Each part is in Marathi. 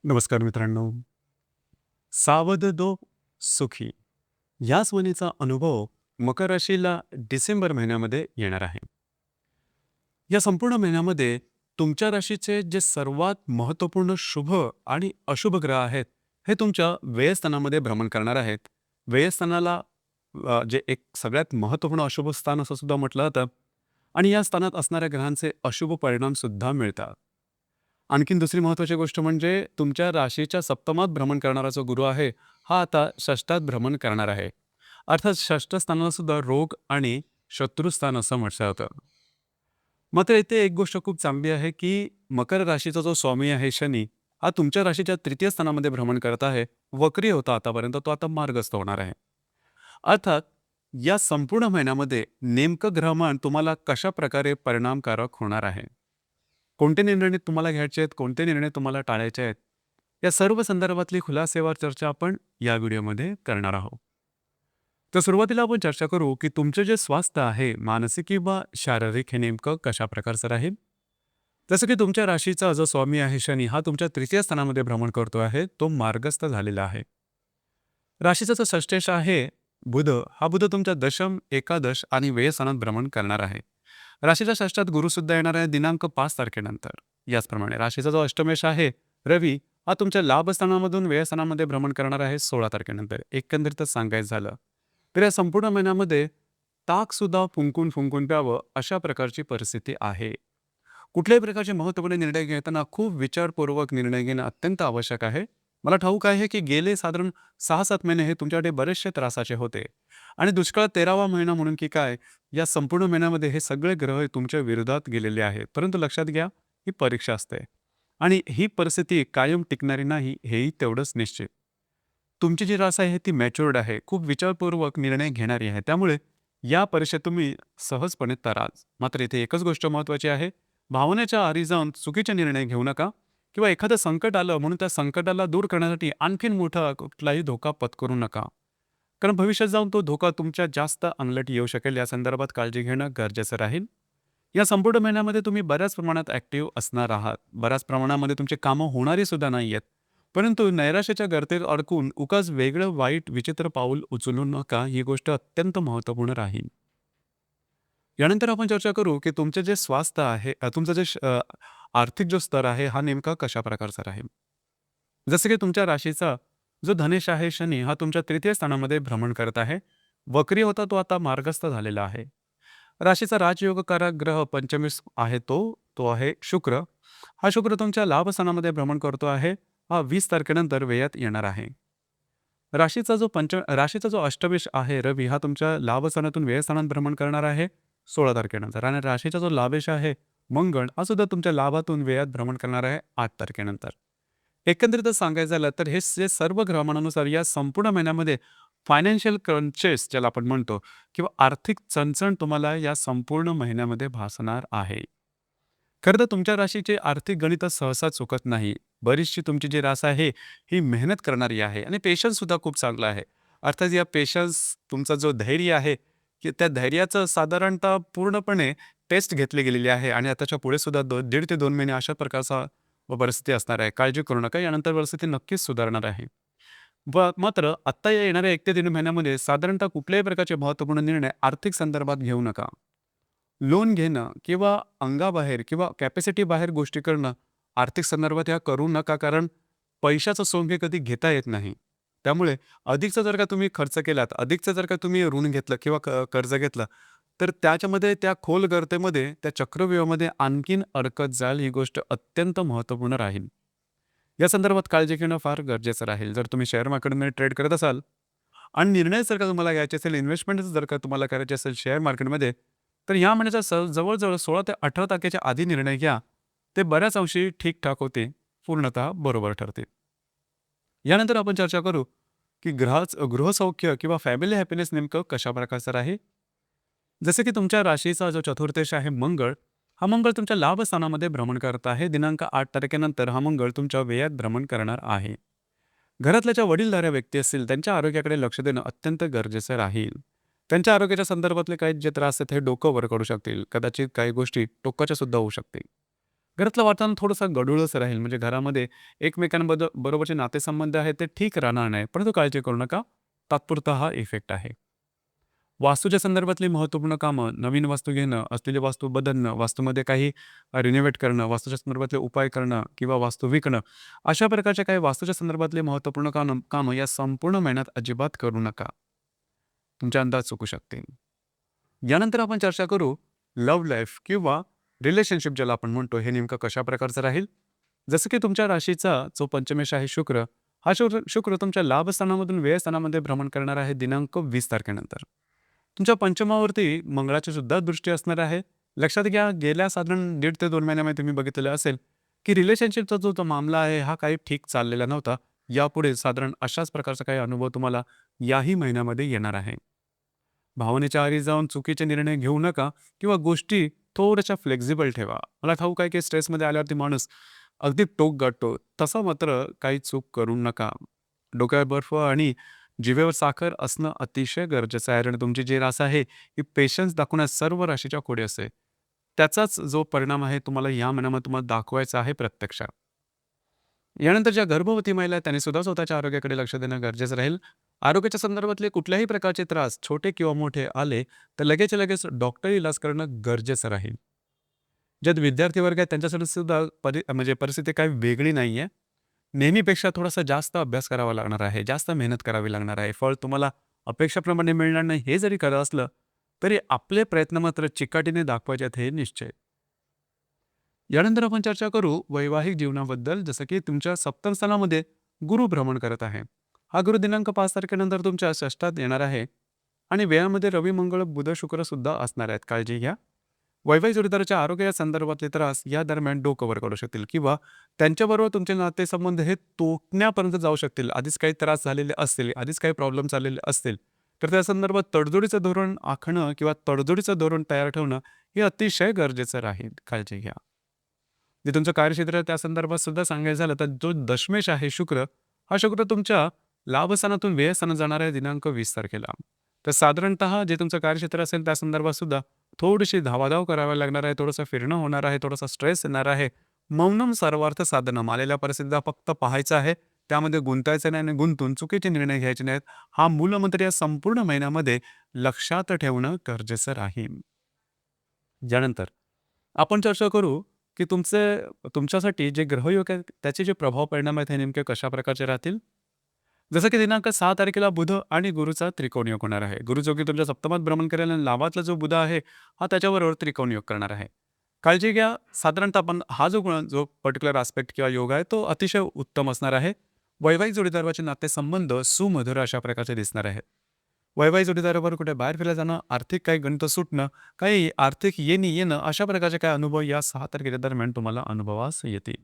नमस्कार मित्रांनो. सावध दो सुखी या स्वनेचा अनुभव मकर राशीला डिसेंबर महिन्यामध्ये येणार आहे. या संपूर्ण महिन्यामध्ये तुमच्या राशीचे जे सर्वात महत्त्वपूर्ण शुभ आणि अशुभ ग्रह आहेत, हे तुमच्या व्ययस्थानामध्ये भ्रमण करणार आहेत. व्ययस्थानाला जे एक सगळ्यात महत्त्वपूर्ण अशुभ स्थान असं सुद्धा म्हटलं जातं आणि या स्थानात असणाऱ्या ग्रहांचे अशुभ परिणाम सुद्धा मिळतात. आणखीन दुसरी महत्त्वाची गोष्ट म्हणजे तुमच्या राशीच्या सप्तमात भ्रमण करणारा जो गुरु आहे, हा आता षष्ठात भ्रमण करणार आहे. अर्थात षष्ठ स्थानाला सुद्धा रोग आणि शत्रुस्थान असं म्हटलं जातं. मात्र इथे एक गोष्ट खूप चांगली आहे, की मकर राशीचा जो स्वामी आहे शनी, हा तुमच्या राशीच्या तृतीय स्थानामध्ये भ्रमण करत आहे. वक्री होता आतापर्यंत, तो आता मार्गस्थ होणार आहे. अर्थात या संपूर्ण महिन्यामध्ये नेमकं ग्रहमान तुम्हाला कशाप्रकारे परिणामकारक होणार आहे? कोणते निर्णय तुम्हाला घ्यायचे आहेत, कोणते निर्णय तुम्हाला टाळायचे आहेत, या सर्व संदर्भातली खुलासेवार चर्चा आपण या व्हिडिओमध्ये करणार आहोत. तर सुरुवातीला आपण चर्चा करू, की तुमचं जे स्वास्थ्य आहे, मानसिक किंवा शारीरिक हे नेमकं कशा प्रकारचं राहील? जसं की तुमच्या राशीचा जो स्वामी आहे शनी, हा तुमच्या तृतीय स्थानामध्ये भ्रमण करतो आहे, तो मार्गस्थ झालेला आहे. राशीचा जो षष्ठेश आहे बुध, हा बुध तुमच्या दशम, एकादश आणि व्यय स्थानात भ्रमण करणार आहे. राशीच्या षष्ठात गुरुसुद्धा येणार आहे दिनांक 5 तारखेनंतर. याचप्रमाणे राशीचा जो अष्टमेश आहे रवी, हा तुमच्या लाभस्थानामधून व्ययस्थानामध्ये भ्रमण करणार आहे 16 तारखेनंतर. एकंदरीतच सांगायचं झालं तर या संपूर्ण महिन्यामध्ये ताकसुद्धा फुंकून फुंकून प्यावं अशा प्रकारची परिस्थिती आहे. कुठल्याही प्रकारचे महत्त्वपूर्ण निर्णय घेताना खूप विचारपूर्वक निर्णय घेणं अत्यंत आवश्यक आहे. मला ठाऊक आहे की गेले साधारण 6-7 महिने हे तुमच्याकडे बरेचसे त्रासाचे होते आणि दुष्काळ 13वा महिना म्हणून की काय, या संपूर्ण महिन्यामध्ये हे सगळे ग्रह तुमच्या विरोधात गेलेले आहेत. परंतु लक्षात घ्या, ही परीक्षा असते आणि ही परिस्थिती कायम टिकणारी नाही, हेही तेवढंच निश्चित. तुमची जी रास आहे ती मॅच्युअर्ड आहे, खूप विचारपूर्वक निर्णय घेणारी आहे. त्यामुळे या परीक्षेत तुम्ही सहजपणे तराल. मात्र इथे एकच गोष्ट महत्त्वाची आहे, भावनेच्या आहारी जाऊन चुकीचे निर्णय घेऊ नका किंवा एखादं संकट आलं म्हणून त्या संकटाला दूर करण्यासाठी आणखीन मोठा कुठलाही धोका पत्करू नका. कारण भविष्यात जाऊन तो धोका तुमच्या जास्त अंगलट येऊ शकेल, या संदर्भात काळजी घेणं गरजेचं राहील. या संपूर्ण महिन्यामध्ये तुम्ही बऱ्याच प्रमाणात ॲक्टिव्ह असणार आहात. बऱ्याच प्रमाणामध्ये तुमची कामं होणारी सुद्धा नाही आहेत. परंतु नैराश्याच्या गर्तेत अडकून उगाच वेगळं वाईट विचित्र पाऊल उचलू नका, ही गोष्ट अत्यंत महत्त्वपूर्ण राहील. यानंतर आपण चर्चा करू, की तुमचे जे स्वास्थ्य आहे, तुमचं जे आर्थिक जो स्तर आहे, हा नेमका कशा प्रकारचा राहील? जसं की तुमच्या राशीचा जो धनेश आहे शनी, हा तुमच्या तृतीय स्थानामध्ये भ्रमण करत आहे. वक्री होता तो आता मार्गस्थ झालेला आहे. राशीचा राजयोगकारक ग्रह पंचमीस आहे तो आहे शुक्र. हा शुक्र तुमच्या लाभस्थानामध्ये भ्रमण करतो आहे. हा 20 तारखेनंतर व्ययात येणार आहे. राशीचा जो अष्टमेश आहे रवी, हा तुमच्या लाभस्थानातून व्ययस्थानात भ्रमण करणार आहे 16 तारखेनंतर आणि राशीचा जो लाभेश आहे मंगळ, हा सुद्धा तुमच्या लाभातून व्ययात भ्रमण करणार आहे 8 तारखेनंतर. एकंदरीतच सांगायचं झालं तर हे जे सर्व ग्रहमानानुसार या संपूर्ण महिन्यामध्ये फायनान्शियल क्रंचेस ज्याला आपण म्हणतो किंवा आर्थिक चणचण तुम्हाला या संपूर्ण महिन्यामध्ये भासणार आहे. खरं तर तुमच्या राशीचे आर्थिक गणित सहसा चुकत नाही. बरीचशी तुमची जी रास आहे, ही मेहनत करणारी आहे आणि पेशन्ससुद्धा खूप चांगला आहे. अर्थात या पेशन्स तुमचा जो धैर्य आहे, की त्या धैर्याचं साधारणतः पूर्णपणे टेस्ट घेतली गेलेली आहे आणि आताच्या पुढे सुद्धा 1.5 ते 2 महिने अशा प्रकारचा परिस्थिती असणार आहे. काळजी करू नका. यानंतर परिस्थिती नक्कीच सुधारणार आहे. मात्र आत्ता या येणाऱ्या 1 ते 3 महिन्यामध्ये साधारणतः कुठल्याही प्रकारचे महत्त्वपूर्ण निर्णय आर्थिक संदर्भात घेऊ नका. लोन घेणं किंवा अंगाबाहेर किंवा कॅपॅसिटी बाहेर गोष्टी करणं आर्थिक संदर्भात ह्या करू नका, कारण पैशाचं सोंग हे कधी घेता येत नाही. त्यामुळे अधिकचं जर का तुम्ही खर्च केलात, अधिकचं जर का तुम्ही ऋण घेतलं किंवा कर्ज घेतलं, तर त्याच्यामध्ये त्या खोल गर्तेमध्ये, त्या चक्रव्यूहामध्ये आणखीन अडकत जाल, ही गोष्ट अत्यंत महत्त्वपूर्ण राहील. या संदर्भात काळजी घेणं फार गरजेचं राहील. जर तुम्ही शेअर मार्केटमध्ये ट्रेड करत असाल आणि निर्णय जर का तुम्हाला घ्यायचे असेल, इन्व्हेस्टमेंट जर का तुम्हाला करायची असेल शेअर मार्केटमध्ये, तर ह्या महिन्याच्या जवळ-जवळ 16 ते 18 तारखेच्या आधी निर्णय घ्या. ते बऱ्याच अंशी ठीक-ठाक होते, पूर्णतः बरोबर ठरते. यानंतर आपण चर्चा करू, की गृहसौख्य किंवा फॅमिली हॅपीनेस नेमकं कशा प्रकारचं आहे? जसं की तुमच्या राशीचा जो चतुर्थेश आहे मंगळ, हा मंगळ तुमच्या लाभस्थानामध्ये भ्रमण करत आहे. दिनांक 8 तारखेनंतर हा मंगळ तुमच्या व्ययात भ्रमण करणार आहे. घरातल्या ज्या वडीलधाऱ्या व्यक्ती असतील त्यांच्या आरोग्याकडे लक्ष देणं अत्यंत गरजेचं राहील. त्यांच्या आरोग्याच्या संदर्भातले काही जे त्रास आहेत हे डोकं वर करू शकतील. कदाचित काही गोष्टी टोकाच्या सुद्धा होऊ शकतील. घरातलं वातावरण थोडंसं गढूळच राहील. म्हणजे घरामध्ये बरोबरचे नातेसंबंध आहेत ते ठीक राहणार नाही. परंतु काळजी करू नका. तात्पुरता हा इफेक्ट आहे. वास्तूच्या संदर्भातली महत्त्वपूर्ण कामं, नवीन वास्तू घेणं, असलेली वास्तू बदलणं, वास्तूमध्ये काही रिनोव्हेट करणं, वास्तूच्या संदर्भातले उपाय करणं किंवा वास्तू विकणं, अशा प्रकारच्या काही वास्तूच्या संदर्भातले महत्त्वपूर्ण कामं या संपूर्ण महिन्यात अजिबात करू नका. तुमचे अंदाज चुकू शकतील. यानंतर आपण चर्चा करू लव्ह लाईफ किंवा रिलेशनशिप ज्याला आपण म्हणतो, हे नेमकं कशा प्रकारचं राहील? जसं की तुमच्या राशीचा जो पंचमेश आहे शुक्र, हा शुक्र तुमच्या लाभस्थानामधून व्ययस्थानामध्ये भ्रमण करणार आहे दिनांक 20 तारखेनंतर. तुमच्या पंचमावरती मंगळाची सुद्धा दृष्टी असणार आहे. लक्षात घ्या, गेल्या साधारण 1.5 ते 2 महिन्यामध्ये तुम्ही बघितलेलं असेल, की रिलेशनशिपचा जो मामला आहे, हा काही ठीक चाललेला नव्हता. यापुढे साधारण अशाच प्रकारचा काही अनुभव तुम्हाला याही महिन्यामध्ये येणार आहे. भावनेच्या आहारी जाऊन चुकीचे निर्णय घेऊ नका किंवा गोष्टी थोड्याशा फ्लेक्झिबल ठेवा. मला ठाऊक आहे की स्ट्रेसमध्ये आल्यावरती माणूस अगदी टोक गाठतो. तसं मात्र काही चूक करू नका. डोक्यावर बर्फ आणि जिभेवर साखर असणं अतिशय गरजेचं आहे. कारण तुमची जी रास आहे ही पेशन्स दाखवण्यास सर्व राशीच्या खोडी असते. त्याचाच जो परिणाम आहे तुम्हाला या महिन्यामध्ये तुम्हाला दाखवायचा आहे प्रत्यक्षात. यानंतर ज्या गर्भवती महिला आहेत त्यांनी सुद्धा स्वतःच्या आरोग्याकडे लक्ष देणं गरजेचं राहील. आरोग्याच्या संदर्भातले कुठल्याही प्रकारचे त्रास छोटे किंवा मोठे आले तर लगेचच्या लगेच डॉक्टरी इलाज करणं गरजेचं राहील. ज्यात विद्यार्थी वर्ग आहेत त्यांच्यासाठी सुद्धा म्हणजे परिस्थिती काही वेगळी नाहीये. नेहमीपेक्षा थोडासा जास्त अभ्यास करावा लागणार आहे, जास्त मेहनत करावी लागणार आहे. फळ तुम्हाला अपेक्षाप्रमाणे मिळणार नाही हे जरी खरं असलं, तरी आपले प्रयत्न मात्र चिकाटीने दाखवायचे आहेत हे निश्चय. यानंतर आपण चर्चा करू वैवाहिक जीवनाबद्दल. जसं की तुमच्या सप्तम स्थानामध्ये गुरु भ्रमण करत आहे. हा गुरु दिनांक 5 तारखेनंतर तुमच्या षष्ठात येणार आहे आणि व्ययामध्ये रवी, मंगळ, बुध, शुक्र सुद्धा असणार आहेत. काळजी घ्या. वैवाहिक जोडीदाराच्या आरोग्या संदर्भातले त्रास या दरम्यान डोकं वर काढू शकतील किंवा त्यांच्याबरोबर तुमचे नातेसंबंध हे तोडण्यापर्यंत जाऊ शकतील. आधीच काही त्रास झालेले असतील, आधीच काही प्रॉब्लेम चाललेले असतील, तर त्या संदर्भात तडजोडीचं धोरण आखणं किंवा तडजोडीचं धोरण तयार ठेवणं हे अतिशय गरजेचं राहील. काळजी घ्या. जे तुमचं कार्यक्षेत्र आहे त्या संदर्भात सुद्धा सांगायचं झालं तर जो दशमेश आहे शुक्र, हा शुक्र तुमच्या लाभस्थानातून व्ययस्थानात जाणार आहे दिनांक 20 तारखेला. तर साधारणतः जे तुमचं कार्यक्षेत्र असेल त्या संदर्भात सुद्धा थोडीशी धावाधाव करावी लागणार आहे, थोडंसं फिरणं होणार आहे, थोडासा स्ट्रेस येणार आहे. मौनम सर्वार्थ साधनम. आलेल्या परिस्थितीला फक्त पाहायचं आहे, त्यामध्ये गुंतायचं नाही आणि गुंतून चुकीचे निर्णय घ्यायचे नाहीत. हा मूलमंत्र या संपूर्ण महिन्यामध्ये लक्षात ठेवणं गरजेचं राहील. यानंतर आपण चर्चा करू की तुमच्यासाठी जे ग्रहयोग आहेत त्याचे जे प्रभाव परिणाम आहेत हे नेमके कशा प्रकारचे राहतील. जसं की दिनांक 6 तारखेला बुध आणि गुरुचा त्रिकोण योग होणार आहे. गुरु जो की तुमच्या सप्तमात भ्रमण करेल आणि लाभातला जो बुध आहे हा त्याच्याबरोबर त्रिकोण योग करणार आहे. काळजी घ्या. साधारणतः आपण हा जो पर्टिक्युलर आस्पेक्ट किंवा योग आहे तो अतिशय उत्तम असणार आहे. वैवाहिक जोडीदाराचे नातेसंबंध सुमधुर अशा प्रकारचे दिसणार आहेत. वैवाहिक जोडीदाराबरोबर कुठे बाहेर फिरायला जाणं, आर्थिक काही गणितं सुटणं, काही आर्थिक येणं अशा प्रकारचे काही अनुभव या 6 तारखेच्या दरम्यान तुम्हाला अनुभवास येतील.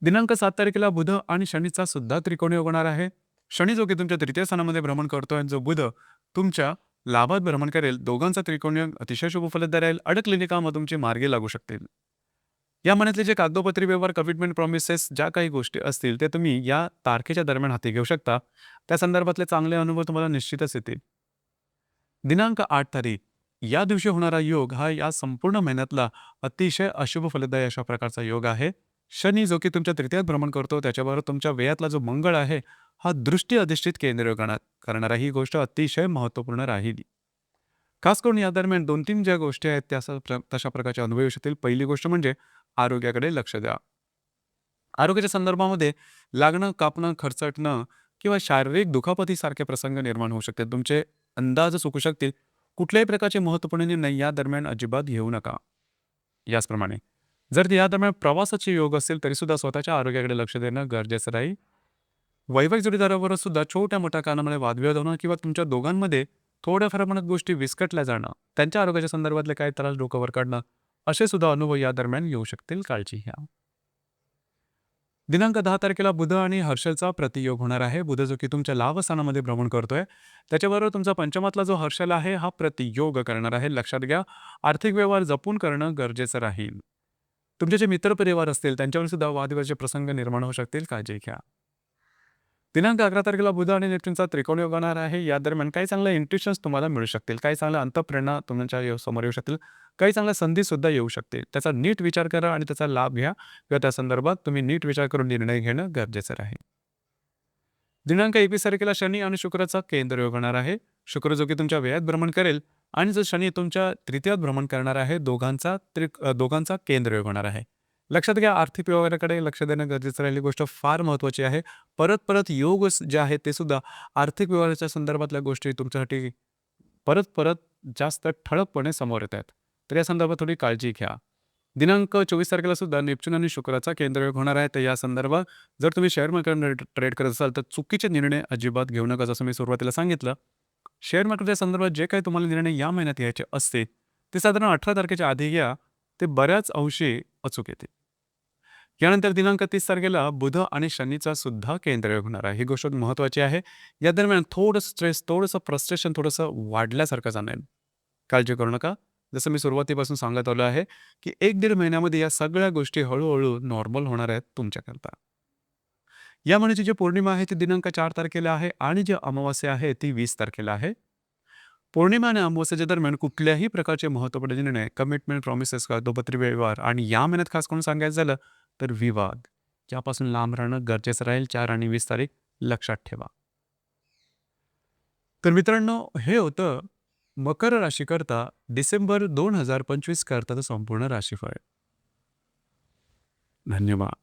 दिनांक 7 तारखेला बुध आणि शनीचा सुद्धा त्रिकोणी योग होणार आहे. शनी जो की तुमच्या तृतीय स्थानामध्ये भ्रमण करतोय आणि जो बुध तुमच्या लाभात भ्रमण करेल, दोघांचा त्रिकोणी योग अतिशय शुभ फलदायी राहील. अडकलेली कामं तुमची मार्गी लागू शकतील. या महिन्यातले जे कागदोपत्री व्यवहार, कमिटमेंट, प्रॉमिसेस ज्या काही गोष्टी असतील ते तुम्ही या तारखेच्या दरम्यान हाती घेऊ शकता. त्या संदर्भातले चांगले अनुभव तुम्हाला निश्चितच येतील. दिनांक 8 तारीख या दिवशी होणारा योग हा या संपूर्ण महिन्यातला अतिशय अशुभ फलदायी अशा प्रकारचा योग आहे. शनी जो की तुमच्या तृतीयात भ्रमण करतो त्याच्याबरोबर तुमच्या व्ययातला जो मंगळ आहे हा दृष्टी अधिष्ठित केंद्र करणारा ही गोष्ट अतिशय महत्त्वपूर्ण राहील. खास करून या दरम्यान 2-3 ज्या गोष्टी आहेत त्या तशा प्रकारचे अनुभव येऊ शकतील. पहिली गोष्ट म्हणजे आरोग्याकडे लक्ष द्या. आरोग्याच्या संदर्भामध्ये लागणं, कापणं, खरचटणं किंवा शारीरिक दुखापतीसारखे प्रसंग निर्माण होऊ शकतात. तुमचे अंदाज चुकू शकतील. कुठल्याही प्रकारचे महत्त्वपूर्ण निर्णय या दरम्यान अजिबात घेऊ नका. याचप्रमाणे जर या दरम्यान प्रवासाचे योग असेल तरी सुद्धा स्वतःच्या आरोग्याकडे लक्ष देणं गरजेचं राहील. वैवाहिक जोडीदाराबरोबर सुद्धा छोट्या-मोठ्या कारणामध्ये वादविवाद होणं किंवा तुमच्या दोघांमध्ये थोड्या प्रमाणात गोष्टी विस्कटल्या जाणं, त्यांच्या आरोग्याच्या संदर्भातले काही त्रास डोक्यावर काढणं, असे सुद्धा अनुभव या दरम्यान येऊ शकतील. काळजी घ्या. दिनांक 10 तारखेला बुध आणि हर्षलचा प्रतियोग होणार आहे. बुध जो की तुमच्या लाभस्थानामध्ये भ्रमण करतोय, त्याच्याबरोबर तुमचा पंचमातला जो हर्षल आहे हा प्रतियोग करणार आहे. लक्षात घ्या, आर्थिक व्यवहार जपून करणं गरजेचं राहील. तुमचे जे मित्रपरिवार असतील त्यांच्यावर सुद्धा वादविवादाचे प्रसंग निर्माण होऊ शकतील. काळजी घ्या. दिनांक 11 तारखेला बुध आणि नेप्च्यूनचा त्रिकोण योग होणार आहे. या दरम्यान काही चांगले इंट्युशन्स तुम्हाला मिळू शकतील. काही चांगल्या अंतःप्रेरणा तुमच्या समोर येऊ शकतील. काही चांगल्या संधीसुद्धा येऊ शकतील. त्याचा नीट विचार करा आणि त्याचा लाभ घ्या किंवा त्या संदर्भात तुम्ही नीट विचार करून निर्णय घेणं गरजेचं राहील. दिनांक 21 तारखेला शनी आणि शुक्राचा केंद्र योग होणार आहे. शुक्र जो की तुमच्या व्ययात भ्रमण करेल आणि जो शनी तुमच्या तृतीयात भ्रमण करणार आहे, दोघांचा केंद्र योग होणार आहे. लक्षात घ्या, आर्थिक व्यवहाराकडे लक्ष देणं गरजेचं राहील. ही गोष्ट फार महत्त्वाची आहे. परत परत योग जे आहेत ते सुद्धा आर्थिक व्यवहाराच्या संदर्भातल्या गोष्टी तुमच्यासाठी परत परत जास्त ठळकपणे समोर येत आहेत. तर या संदर्भात थोडी काळजी घ्या. दिनांक 24 तारखेला सुद्धा नेप्च्यून आणि शुक्राचा केंद्रयोग होणार आहे. तर या संदर्भात जर तुम्ही शेअर मार्केट ट्रेड करत असाल तर चुकीचे निर्णय अजिबात घेऊ नका. जसं मी सुरुवातीला सांगितलं, शेअर मार्केटच्या संदर्भात जे काही तुम्हाला निर्णय या महिन्यात घ्यायचे असते ते साधारण 18 तारखेच्या आधी घ्या. ते बऱ्याच अंशी अचूक येते. यानंतर दिनांक 30 तारखेला बुध आणि शनीचा सुद्धा केंद्रयोग होणार आहे. ही गोष्ट महत्त्वाची आहे. या दरम्यान थोडंसं स्ट्रेस, थोडंसं फ्रस्ट्रेशन थोडंसं वाढल्यासारखं जाणवेल. काळजी करू नका. जसं मी सुरुवातीपासून सांगत आलो आहे, की 1-1.5 महिन्यामध्ये या सगळ्या गोष्टी हळू-हळू नॉर्मल होणार आहेत तुमच्याकरता. या महिन्याची जी पौर्णिमा आहे ती दिनांक 4 तारखेला आहे आणि जी अमावास्या आहे ती 20 तारखेला आहे. पौर्णिमा आणि अमावस्येच्या दरम्यान कुठल्याही प्रकारचे महत्त्वपूर्ण निर्णय, कमिटमेंट, प्रॉमिसेस, कागदोपत्री व्यवहार आणि या महिन्यात खास करून सांगायचं झालं तर विवाद यापासून लांब राहणं गरजेचं राहील. 4 आणि 20 तारीख लक्षात ठेवा. तर मित्रांनो, हे होतं मकर राशीकरता डिसेंबर 2025 करताचं संपूर्ण राशीफळ. धन्यवाद.